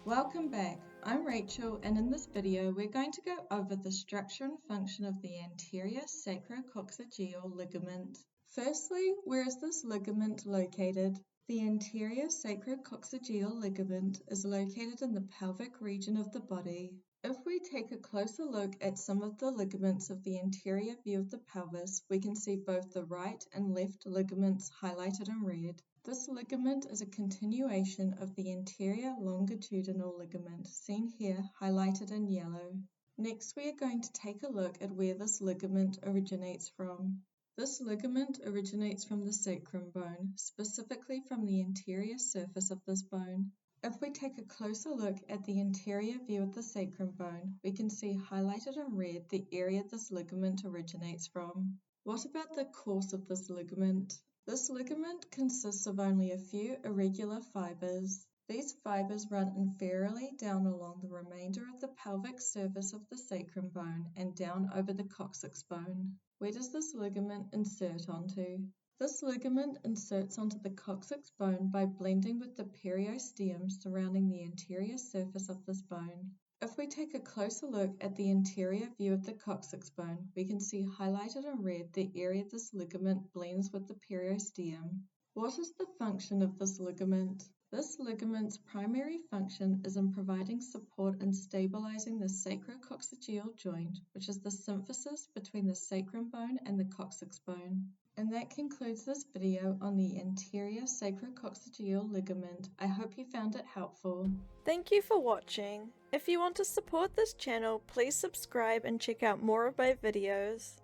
Welcome back. I'm Rachel, and in this video we're going to go over the structure and function of the anterior sacrococcygeal ligament. Firstly, where is this ligament located? The anterior sacrococcygeal ligament is located in the pelvic region of the body. If we take a closer look at some of the ligaments of the anterior view of the pelvis, we can see both the right and left ligaments highlighted in red. This ligament is a continuation of the anterior longitudinal ligament, seen here highlighted in yellow. Next, we are going to take a look at where this ligament originates from. This ligament originates from the sacrum bone, specifically from the anterior surface of this bone. If we take a closer look at the anterior view of the sacrum bone, we can see highlighted in red the area this ligament originates from. What about the course of this ligament? This ligament consists of only a few irregular fibers. These fibers run inferiorly down along the remainder of the pelvic surface of the sacrum bone and down over the coccyx bone. Where does this ligament insert onto? This ligament inserts onto the coccyx bone by blending with the periosteum surrounding the anterior surface of this bone. If we take a closer look at the anterior view of the coccyx bone, we can see highlighted in red the area this ligament blends with the periosteum. What is the function of this ligament? This ligament's primary function is in providing support and stabilizing the sacrococcygeal joint, which is the symphysis between the sacrum bone and the coccyx bone. And that concludes this video on the anterior sacrococcygeal ligament. I hope you found it helpful. Thank you for watching. If you want to support this channel, please subscribe and check out more of my videos.